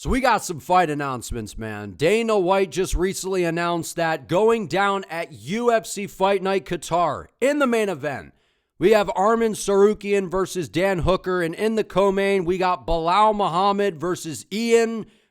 So we got some fight announcements, man. Dana White just recently announced that going down at UFC Fight Night Qatar in the main event, we have Arman Tsarukyan versus Dan Hooker, and in the co-main, we got Belal Muhammad versus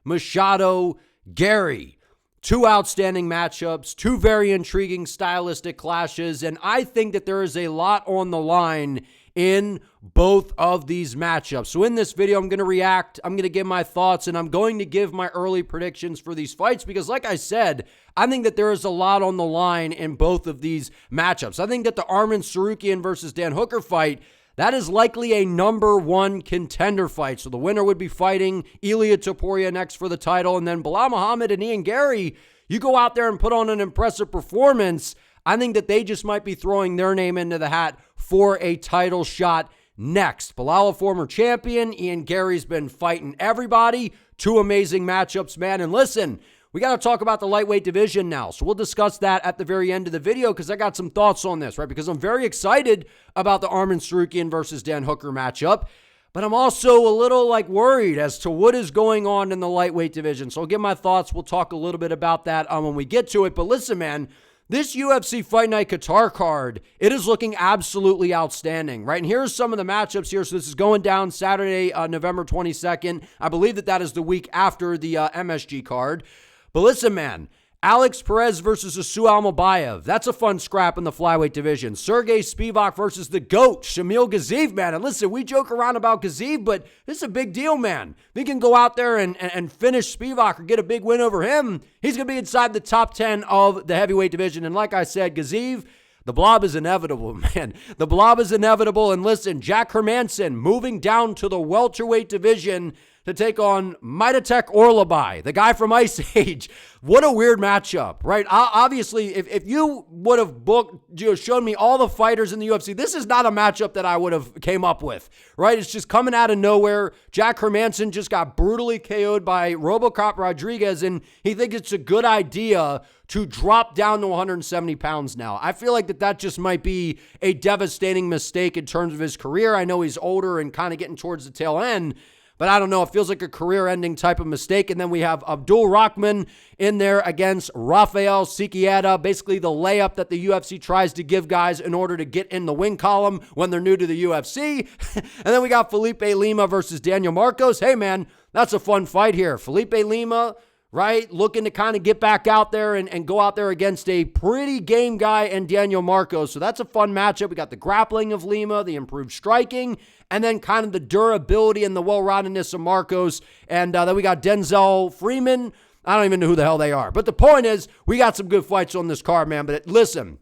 Machado, Garry. Two outstanding matchups, two very intriguing stylistic clashes, and I think that there is a lot on the line in both of these matchups. So in this video, I'm going to react, I'm going to give my thoughts, and I'm going to give my early predictions for these fights because, like I said, I think that there is a lot on the line in both of these matchups. I think that the Arman Tsarukyan versus Dan Hooker fight, that is likely a number one contender fight. So the winner would be fighting Ilia Topuria next for the title, and then Belal Muhammad and Garry, you go out there and put on an impressive performance, I think that they just might be throwing their name into the hat for a title shot next. Belal, a former champion. Garry's been fighting everybody. Two amazing matchups, man. And listen, we got to talk about the lightweight division now. So we'll discuss that at the very end of the video because I got some thoughts on this, right? Because I'm very excited about the Arman Tsarukyan versus Dan Hooker matchup. But I'm also a little worried as to what is going on in the lightweight division. So I'll give my thoughts. We'll talk a little bit about that when we get to it. But listen, man, this UFC Fight Night Qatar card, it is looking absolutely outstanding, right? And here's some of the matchups here. So this is going down Saturday, November 22nd. I believe that is the week after the MSG card. But listen, man, Alex Perez versus Asu Almabayev. That's a fun scrap in the flyweight division. Sergey Spivak versus the GOAT, Shamil Gaziev, man. And listen, we joke around about Gaziev, but this is a big deal, man. If he can go out there and finish Spivak or get a big win over him, he's going to be inside the top 10 of the heavyweight division. And like I said, Gaziev, the blob is inevitable, man. The blob is inevitable. And listen, Jack Hermanson moving down to the welterweight division to take on Maidatek Orlabai, the guy from Ice Age. What a weird matchup, right? Obviously, if you would have shown me all the fighters in the UFC, this is not a matchup that I would have came up with, right? It's just coming out of nowhere. Jack Hermanson just got brutally KO'd by Robocop Rodriguez, and he thinks it's a good idea to drop down to 170 pounds now. I feel like that just might be a devastating mistake in terms of his career. I know he's older and kind of getting towards the tail end, but I don't know. It feels like a career-ending type of mistake. And then we have Abdul Rahman in there against Rafael Siquiera, basically the layup that the UFC tries to give guys in order to get in the win column when they're new to the UFC. And then we got Felipe Lima versus Daniel Marcos. Hey, man, that's a fun fight here. Felipe Lima, right, looking to kind of get back out there and go out there against a pretty game guy and Daniel Marcos. So that's a fun matchup. We got the grappling of Lima, the improved striking, and then kind of the durability and the well-roundedness of Marcos. And then we got Denzel Freeman. I don't even know who the hell they are. But the point is, we got some good fights on this card, man. But listen,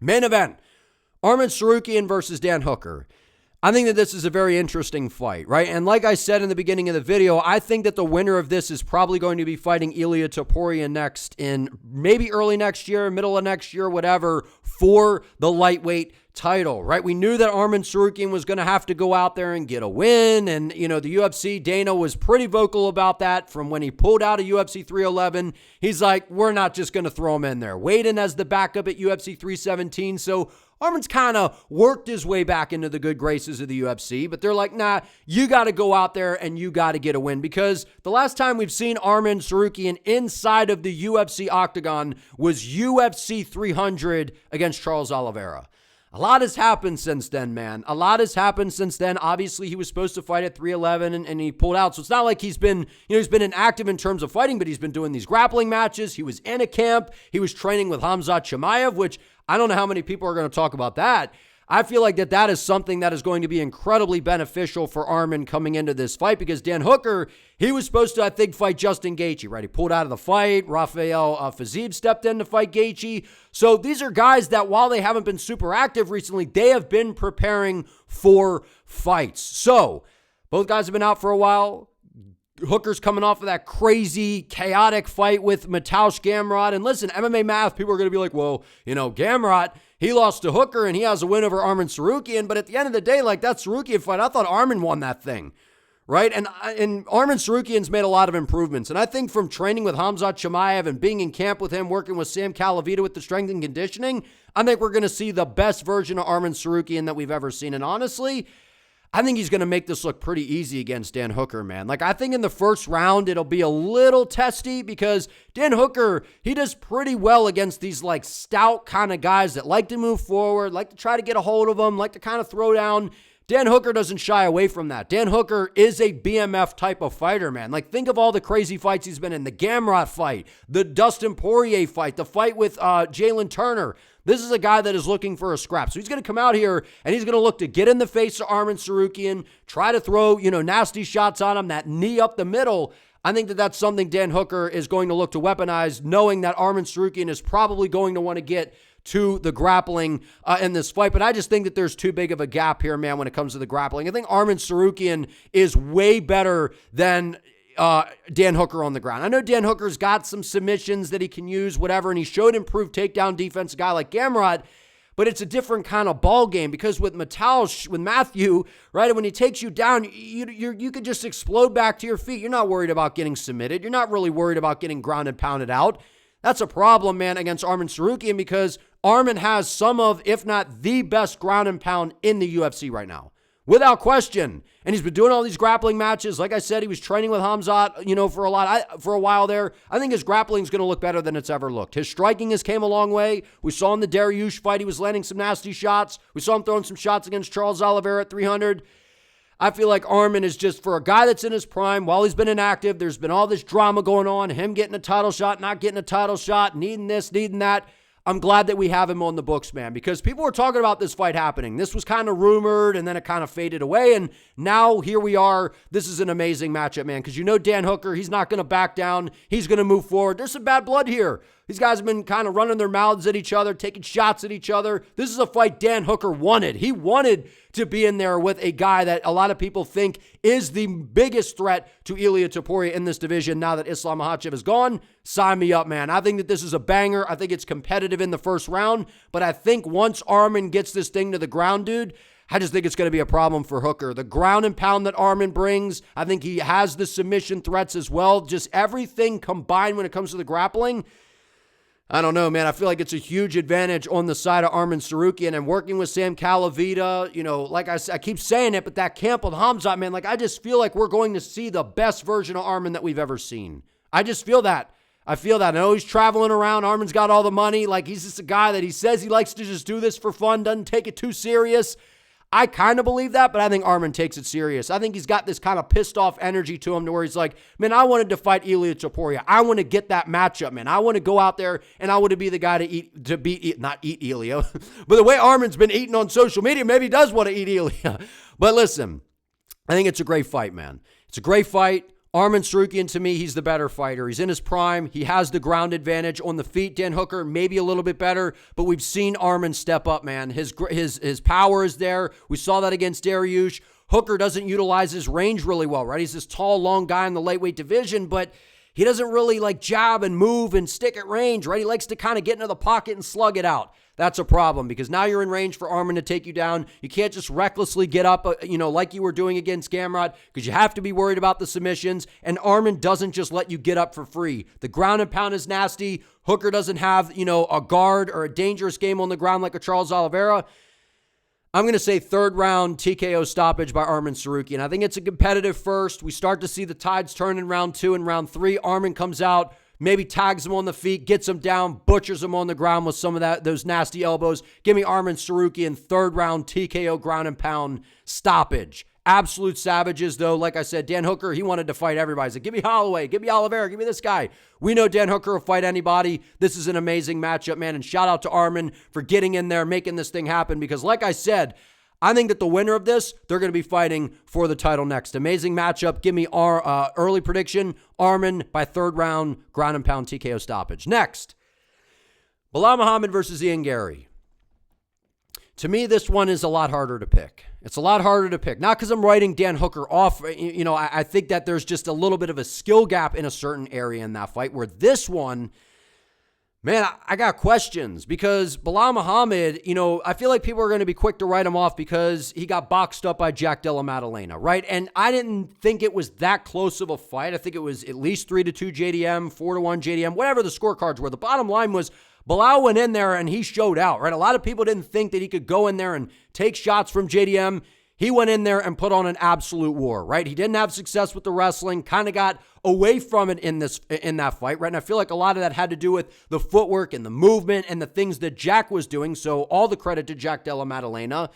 main event, Arman Tsarukyan versus Dan Hooker. I think that this is a very interesting fight, right? And like I said in the beginning of the video, I think that the winner of this is probably going to be fighting Ilia Topuria next in maybe early next year, middle of next year, whatever, for the lightweight title, right? We knew that Arman Tsarukyan was going to have to go out there and get a win. And, the UFC, Dana was pretty vocal about that from when he pulled out of UFC 311. He's like, we're not just going to throw him in there. Waiting as the backup at UFC 317. So Arman's kind of worked his way back into the good graces of the UFC, but they're like, nah, you got to go out there and you got to get a win, because the last time we've seen Arman Tsarukyan inside of the UFC octagon was UFC 300 against Charles Oliveira. A lot has happened since then, man. A lot has happened since then. Obviously, he was supposed to fight at 311 and he pulled out. So it's not like he's been inactive in terms of fighting, but he's been doing these grappling matches. He was in a camp. He was training with Khamzat Chimaev, which I don't know how many people are going to talk about that. I feel like that is something that is going to be incredibly beneficial for Arman coming into this fight, because Dan Hooker, he was supposed to, I think, fight Justin Gaethje, right? He pulled out of the fight. Rafael Fiziev stepped in to fight Gaethje. So these are guys that, while they haven't been super active recently, they have been preparing for fights. So both guys have been out for a while. Hooker's coming off of that crazy, chaotic fight with Mateusz Gamrot. And listen, MMA math, people are going to be like, well, Gamrot, he lost to Hooker and he has a win over Arman Tsarukyan. But at the end of the day, that Tsarukyan fight, I thought Arman won that thing, right? And Arman Tsarukyan's made a lot of improvements. And I think from training with Khamzat Chimaev and being in camp with him, working with Sam Calavita with the strength and conditioning, I think we're going to see the best version of Arman Tsarukyan that we've ever seen. And honestly, I think he's going to make this look pretty easy against Dan Hooker, man. Like, I think in the first round, it'll be a little testy because Dan Hooker, he does pretty well against these, like, stout kind of guys that like to move forward, like to try to get a hold of them, like to kind of throw down. Dan Hooker doesn't shy away from that. Dan Hooker is a BMF type of fighter, man. Like, think of all the crazy fights he's been in. The Gamrot fight, the Dustin Poirier fight, the fight with Jalen Turner. This is a guy that is looking for a scrap. So he's going to come out here and he's going to look to get in the face of Arman Tsarukyan, try to throw, nasty shots on him, that knee up the middle. I think that that's something Dan Hooker is going to look to weaponize, knowing that Arman Tsarukyan is probably going to want to get to the grappling in this fight. But I just think that there's too big of a gap here, man, when it comes to the grappling. I think Arman Tsarukyan is way better than Dan Hooker on the ground. I know Dan Hooker's got some submissions that he can use, whatever, and he showed improved takedown defense, a guy like Gamrot, but it's a different kind of ball game because with Matthew, right, when he takes you down, you could just explode back to your feet. You're not worried about getting submitted. You're not really worried about getting ground and pounded out. That's a problem, man, against Arman Tsarukyan because Arman has some of, if not the best ground and pound in the UFC right now. Without question. And he's been doing all these grappling matches. Like I said, he was training with Hamzat, for a while there. I think his grappling is going to look better than it's ever looked. His striking has came a long way. We saw in the Dariush fight, he was landing some nasty shots. We saw him throwing some shots against Charles Oliveira at 300. I feel like Arman is just, for a guy that's in his prime, while he's been inactive, there's been all this drama going on, him getting a title shot, not getting a title shot, needing this, needing that. I'm glad that we have him on the books, man, because people were talking about this fight happening. This was kind of rumored, and then it kind of faded away, and now here we are. This is an amazing matchup, man, because Dan Hooker, he's not going to back down. He's going to move forward. There's some bad blood here. These guys have been kind of running their mouths at each other, taking shots at each other. This is a fight Dan Hooker wanted. He wanted to be in there with a guy that a lot of people think is the biggest threat to Ilia Topuria in this division now that Islam Makhachev is gone. Sign me up, man. I think that this is a banger. I think it's competitive in the first round, but I think once Arman gets this thing to the ground, dude, I just think it's going to be a problem for Hooker. The ground and pound that Arman brings, I think he has the submission threats as well. Just everything combined when it comes to the grappling. I don't know, man. I feel like it's a huge advantage on the side of Arman Tsarukyan, and working with Sam Calavita, like I keep saying it, but that camp with Hamzat, man, like I just feel like we're going to see the best version of Arman that we've ever seen. I just feel that. I know he's traveling around. Arman's got all the money. Like, he's just a guy that he says he likes to just do this for fun, doesn't take it too serious. I kind of believe that, but I think Arman takes it serious. I think he's got this kind of pissed off energy to him to where he's like, man, I wanted to fight Ilia Topuria. I want to get that matchup, man. I want to go out there and I want to be the guy not eat Ilia, but the way Arman's been eating on social media, maybe he does want to eat Ilia. But listen, I think it's a great fight, man. It's a great fight. Arman Tsarukyan, to me, he's the better fighter. He's in his prime. He has the ground advantage. On the feet, Dan Hooker, maybe a little bit better, but we've seen Arman step up, man. His power is there. We saw that against Dariush. Hooker doesn't utilize his range really well, right? He's this tall, long guy in the lightweight division, but he doesn't really like jab and move and stick at range, right? He likes to kind of get into the pocket and slug it out. That's a problem because now you're in range for Arman to take you down. You can't just recklessly get up, like you were doing against Gamrot, because you have to be worried about the submissions, and Arman doesn't just let you get up for free. The ground and pound is nasty. Hooker doesn't have, a guard or a dangerous game on the ground like a Charles Oliveira. I'm going to say third round TKO stoppage by Arman Tsarukyan. I think it's a competitive first. We start to see the tides turn in round 2 and round 3. Arman comes out, maybe tags him on the feet, gets him down, butchers him on the ground with some of those nasty elbows. Give me Arman Tsarukyan, third round TKO ground and pound stoppage. Absolute savages, though. Like I said, Dan Hooker, he wanted to fight everybody. He's like, give me Holloway, give me Oliveira, give me this guy. We know Dan Hooker will fight anybody. This is an amazing matchup, man. And shout out to Arman for getting in there, making this thing happen. Because like I said, I think that the winner of this, they're going to be fighting for the title next. Amazing matchup. Give me our early prediction. Arman by third round, ground and pound TKO stoppage. Next, Belal Muhammad versus Garry. To me, this one is a lot harder to pick. It's a lot harder to pick. Not because I'm writing Dan Hooker off. I think that there's just a little bit of a skill gap in a certain area in that fight, where this one, man, I got questions because Belal Muhammad, I feel like people are going to be quick to write him off because he got boxed up by Jack Della Maddalena, right? And I didn't think it was that close of a fight. I think it was at least 3-2 JDM, 4-1 JDM, whatever the scorecards were. The bottom line was Belal went in there and he showed out, right? A lot of people didn't think that he could go in there and take shots from JDM. He went in there and put on an absolute war, right? He didn't have success with the wrestling, kind of got away from it in that fight, right? And I feel like a lot of that had to do with the footwork and the movement and the things that Jack was doing. So all the credit to Jack Della Maddalena.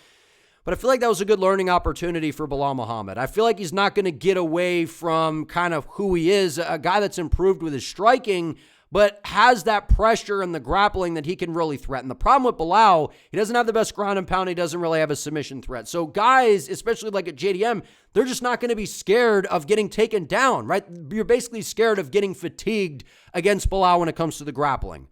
But I feel like that was a good learning opportunity for Belal Muhammad. I feel like he's not going to get away from kind of who he is, a guy that's improved with his striking, but has that pressure and the grappling that he can really threaten. The problem with Belal, he doesn't have the best ground and pound. He doesn't really have a submission threat. So guys, especially like at JDM, they're just not going to be scared of getting taken down, right? You're basically scared of getting fatigued against Belal when it comes to the grappling,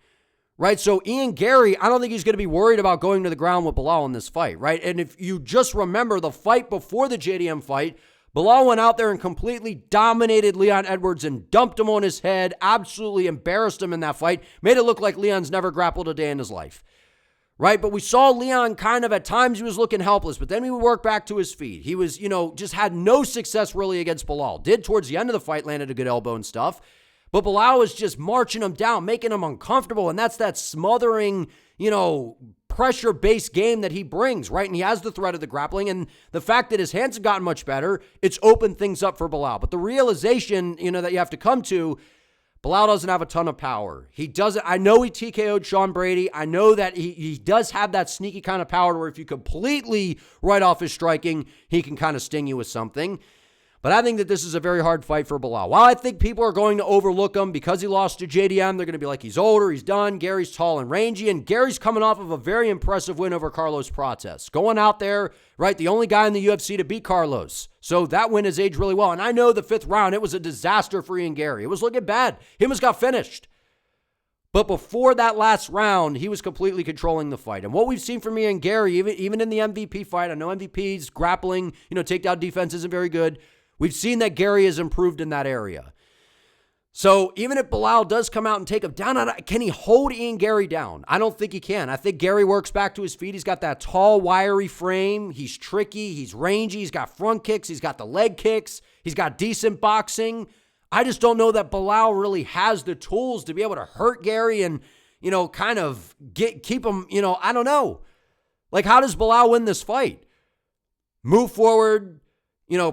right? So Ian Garry, I don't think he's going to be worried about going to the ground with Belal in this fight, right? And if you just remember the fight before the JDM fight, Belal went out there and completely dominated Leon Edwards and dumped him on his head, absolutely embarrassed him in that fight, made it look like Leon's never grappled a day in his life, right? But we saw Leon kind of at times he was looking helpless, but then he would work back to his feet. He was, just had no success really against Belal. Did towards the end of the fight, landed a good elbow and stuff, but Belal was just marching him down, making him uncomfortable, and that's that smothering, pressure-based game that he brings, right? And he has the threat of the grappling, and the fact that his hands have gotten much better, it's opened things up for Belal. But the realization, that you have to come to, Belal doesn't have a ton of power. He doesn't. I know he TKO'd Sean Brady. I know that he does have that sneaky kind of power where if you completely write off his striking, he can kind of sting you with something. But I think that this is a very hard fight for Belal. While I think people are going to overlook him because he lost to JDM, they're going to be like, he's older, he's done. Gary's tall and rangy, and Gary's coming off of a very impressive win over Carlos Prates. Going out there, right, the only guy in the UFC to beat Carlos. So that win has aged really well. And I know the 5th round, it was a disaster for Ian Garry. It was looking bad. He almost got finished. But before that last round, he was completely controlling the fight. And what we've seen from Ian Garry, even in the MVP fight, I know MVP's grappling, takedown defense isn't very good. We've seen that Garry has improved in that area. So even if Belal does come out and take him down, can he hold Ian Garry down? I don't think he can. I think Garry works back to his feet. He's got that tall, wiry frame. He's tricky. He's rangy. He's got front kicks. He's got the leg kicks. He's got decent boxing. I just don't know that Belal really has the tools to be able to hurt Garry and, kind of keep him, I don't know. Like, how does Belal win this fight? Move forward,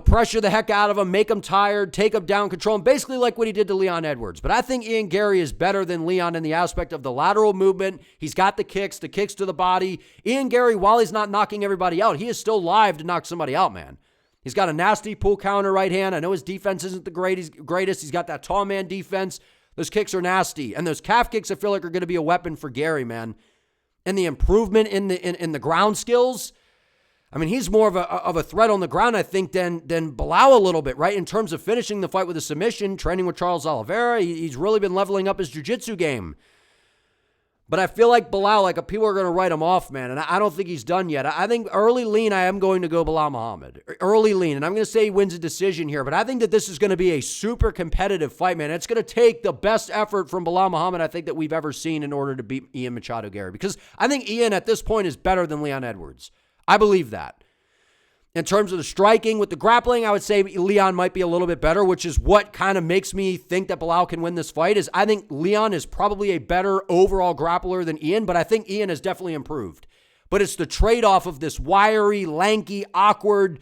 pressure the heck out of him, make him tired, take him down, control him, basically like what he did to Leon Edwards. But I think Ian Garry is better than Leon in the aspect of the lateral movement. He's got the kicks to the body. Ian Garry, while he's not knocking everybody out, he is still live to knock somebody out, man. He's got a nasty pull counter right hand. I know his defense isn't the greatest. He's got that tall man defense. Those kicks are nasty. And those calf kicks I feel like are going to be a weapon for Garry, man. And the improvement in the ground skills, I mean, he's more of a threat on the ground, I think, than Belal a little bit, right? In terms of finishing the fight with a submission, training with Charles Oliveira, he's really been leveling up his jiu-jitsu game. But I feel like Belal, people are going to write him off, man, and I don't think he's done yet. I think early lean, I am going to go Belal Muhammad. Early lean, and I'm going to say he wins a decision here, but I think that this is going to be a super competitive fight, man. It's going to take the best effort from Belal Muhammad, I think, that we've ever seen in order to beat Ian Machado Garry, because I think Ian at this point is better than Leon Edwards. I believe that. In terms of the striking with the grappling, I would say Leon might be a little bit better, which is what kind of makes me think that Belal can win this fight. Is I think Leon is probably a better overall grappler than Ian, but I think Ian has definitely improved. But it's the trade-off of this wiry, lanky, awkward,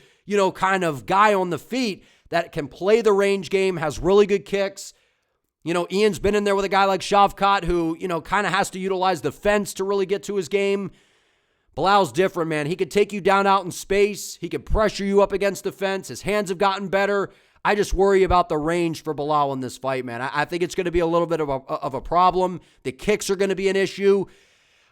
kind of guy on the feet that can play the range game, has really good kicks. Ian's been in there with a guy like Shavkat who, kind of has to utilize the fence to really get to his game. Belal's different, man. He could take you down out in space. He could pressure you up against the fence. His hands have gotten better. I just worry about the range for Belal in this fight, man. I think it's going to be a little bit of a problem. The kicks are going to be an issue.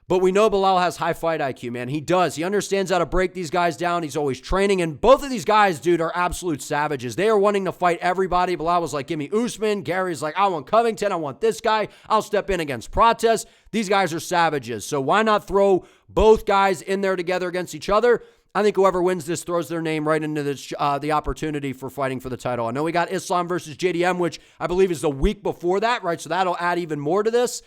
But we know Belal has high fight IQ, man. He does. He understands how to break these guys down. He's always training. And both of these guys, dude, are absolute savages. They are wanting to fight everybody. Belal was like, give me Usman. Gary's like, I want Covington. I want this guy. I'll step in against Prates. These guys are savages. So why not throw both guys in there together against each other? I think whoever wins this throws their name right into this, the opportunity for fighting for the title. I know we got Islam versus JDM, which I believe is the week before that, right? So that'll add even more to this.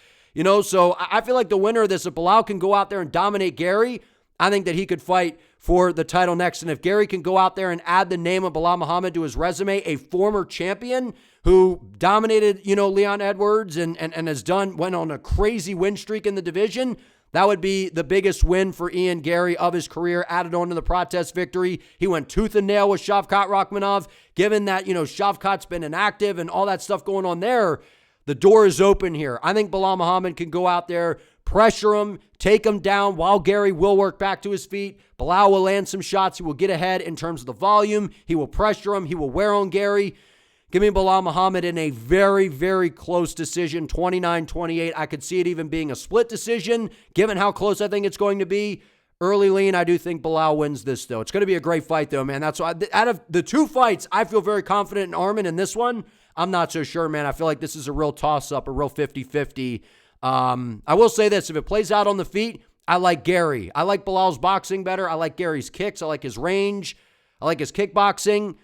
So I feel like the winner of this, if Belal can go out there and dominate Garry, I think that he could fight for the title next. And if Garry can go out there and add the name of Belal Muhammad to his resume, a former champion who dominated, Leon Edwards and went on a crazy win streak in the division, That would be the biggest win for Ian Garry of his career, added on to the protest victory. He went tooth and nail with Shavkat Rakhmonov. Given that, Shavkat's been inactive and all that stuff going on there, the door is open here. I think Belal Muhammad can go out there, pressure him, take him down while Garry will work back to his feet. Belal will land some shots. He will get ahead in terms of the volume. He will pressure him. He will wear on Garry. Give me Belal Muhammad in a very, very close decision, 29-28. I could see it even being a split decision, given how close I think it's going to be. Early lean, I do think Belal wins this, though. It's going to be a great fight, though, man. That's why, out of the two fights, I feel very confident in Arman. In this one, I'm not so sure, man. I feel like this is a real toss-up, a real 50-50. I will say this. If it plays out on the feet, I like Garry. I like Belal's boxing better. I like Garry's kicks. I like his range. I like his kickboxing.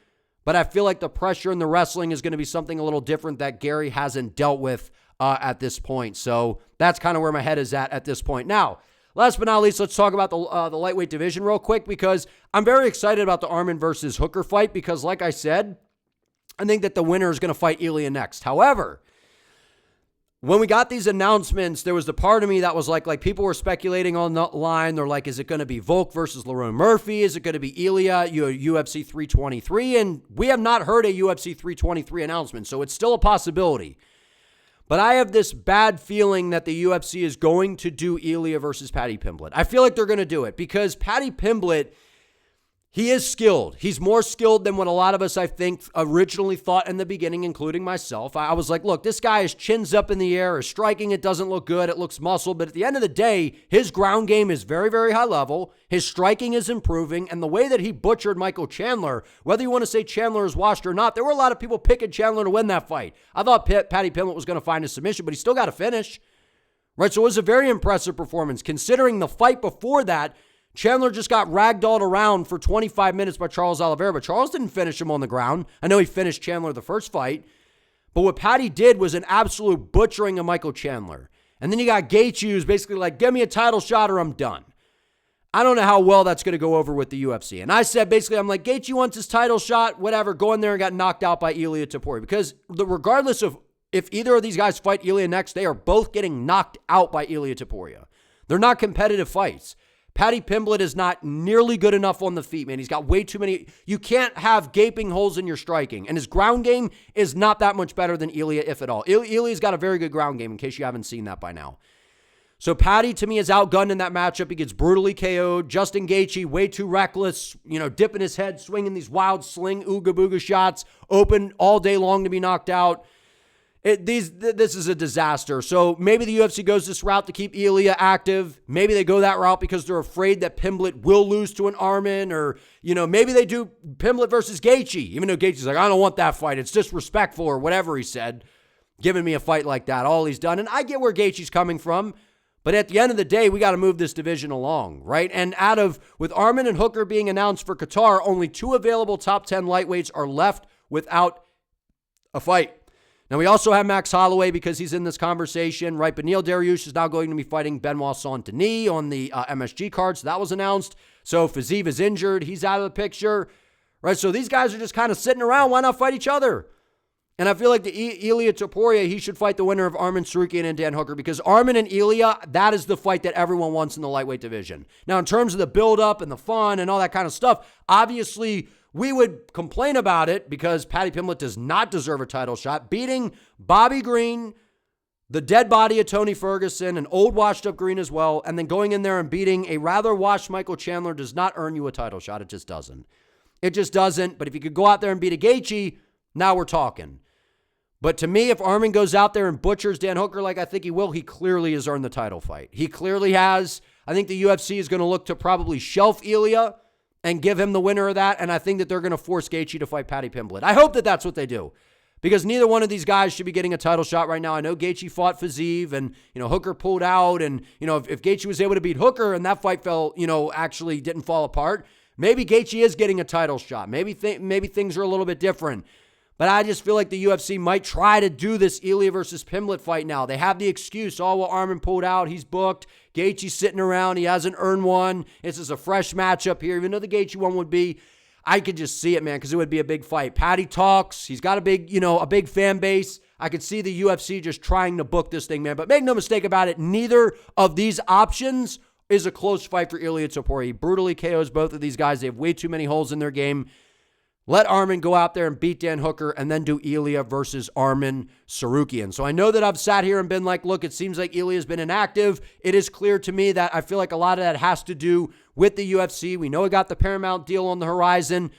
But I feel like the pressure in the wrestling is going to be something a little different that Garry hasn't dealt with at this point. So that's kind of where my head is at this point. Now, last but not least, let's talk about the lightweight division real quick, because I'm very excited about the Arman versus Hooker fight because, like I said, I think that the winner is going to fight Ilia next. However, when we got these announcements, there was the part of me that was like people were speculating on the line. They're like, is it going to be Volk versus Lerone Murphy? Is it going to be Ilia, UFC 323? And we have not heard a UFC 323 announcement, so it's still a possibility. But I have this bad feeling that the UFC is going to do Ilia versus Paddy Pimblett. I feel like they're going to do it because Paddy Pimblett, he is skilled. He's more skilled than what a lot of us, I think, originally thought in the beginning, including myself. I was like, look, this guy is chins up in the air. His striking, it doesn't look good. It looks muscle. But at the end of the day, his ground game is very, very high level. His striking is improving. And the way that he butchered Michael Chandler, whether you want to say Chandler is washed or not, there were a lot of people picking Chandler to win that fight. I thought Paddy Pimblett was going to find a submission, but he still got to finish. Right? So it was a very impressive performance. Considering the fight before that, Chandler just got ragdolled around for 25 minutes by Charles Oliveira, but Charles didn't finish him on the ground. I know he finished Chandler the first fight, but what Paddy did was an absolute butchering of Michael Chandler. And then you got Gaethje, who's basically like, give me a title shot or I'm done. I don't know how well that's going to go over with the UFC. And I said, basically, I'm like, Gaethje wants his title shot, whatever, go in there and got knocked out by Ilia Topuria. Because regardless of if either of these guys fight Ilia next, they are both getting knocked out by Ilia Topuria. They're not competitive fights. Paddy Pimblett is not nearly good enough on the feet, man. He's got way too many. You can't have gaping holes in your striking. And his ground game is not that much better than Ilia, if at all. Ilia's got a very good ground game, in case you haven't seen that by now. So Paddy, to me, is outgunned in that matchup. He gets brutally KO'd. Justin Gaethje, way too reckless, dipping his head, swinging these wild sling, ooga booga shots, open all day long to be knocked out. This is a disaster. So maybe the UFC goes this route to keep Ilia active. Maybe they go that route because they're afraid that Pimblett will lose to an Arman, or, maybe they do Pimblett versus Gaethje, even though Gaethje's like, I don't want that fight. It's disrespectful or whatever he said, giving me a fight like that, all he's done. And I get where Gaethje's coming from, but at the end of the day, we got to move this division along, right? And with Arman and Hooker being announced for Qatar, only 2 available top 10 lightweights are left without a fight. Now, we also have Max Holloway because he's in this conversation, right? But Neil Dariush is now going to be fighting Benoit Saint-Denis on the MSG card, so that was announced. So Fiziev is injured. He's out of the picture, right? So these guys are just kind of sitting around. Why not fight each other? And I feel like the Ilia Topuria, he should fight the winner of Arman Tsarukyan and Dan Hooker, because Arman and Ilia, that is the fight that everyone wants in the lightweight division. Now, in terms of the build-up and the fun and all that kind of stuff, obviously we would complain about it because Paddy Pimblett does not deserve a title shot. Beating Bobby Green, the dead body of Tony Ferguson, an old washed-up Green as well, and then going in there and beating a rather washed Michael Chandler does not earn you a title shot. It just doesn't. It just doesn't. But if you could go out there and beat a Gaethje, now we're talking. But to me, if Arman goes out there and butchers Dan Hooker like I think he will, he clearly has earned the title fight. He clearly has. I think the UFC is going to look to probably shelf Ilia and give him the winner of that, and I think that they're going to force Gaethje to fight Paddy Pimblett. I hope that that's what they do, because neither one of these guys should be getting a title shot right now. I know Gaethje fought Fiziev, and, Hooker pulled out, and, if Gaethje was able to beat Hooker and that fight actually didn't fall apart, maybe Gaethje is getting a title shot. Maybe things are a little bit different. But I just feel like the UFC might try to do this Ilia versus Pimblett fight now. They have the excuse, well, Arman pulled out, he's booked. Gaethje's sitting around, he hasn't earned one. This is a fresh matchup here, even though the Gaethje one would be. I could just see it, man, because it would be a big fight. Paddy talks, he's got a big fan base. I could see the UFC just trying to book this thing, man. But make no mistake about it, neither of these options is a close fight for Ilia Topuria. He brutally KOs both of these guys. They have way too many holes in their game. Let Arman go out there and beat Dan Hooker and then do Ilia versus Arman Tsarukyan. So I know that I've sat here and been like, look, it seems like Ilia's been inactive. It is clear to me that I feel like a lot of that has to do with the UFC. We know he got the Paramount deal on the horizon.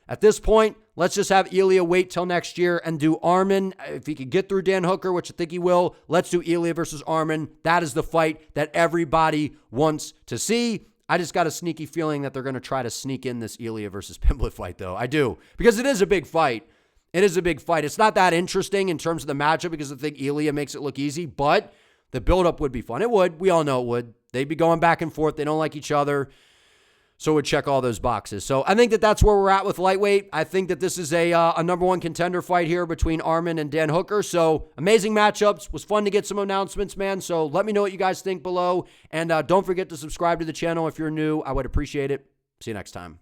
At this point, let's just have Ilia wait till next year and do Arman. If he could get through Dan Hooker, which I think he will, let's do Ilia versus Arman. That is the fight that everybody wants to see. I just got a sneaky feeling that they're going to try to sneak in this Ilia versus Pimblett fight, though. I do. Because it is a big fight. It is a big fight. It's not that interesting in terms of the matchup because I think Ilia makes it look easy, but the buildup would be fun. It would. We all know it would. They'd be going back and forth. They don't like each other. So it would check all those boxes. So I think that that's where we're at with lightweight. I think that this is a number one contender fight here between Arman and Dan Hooker. So amazing matchups. Was fun to get some announcements, man. So let me know what you guys think below. And don't forget to subscribe to the channel if you're new. I would appreciate it. See you next time.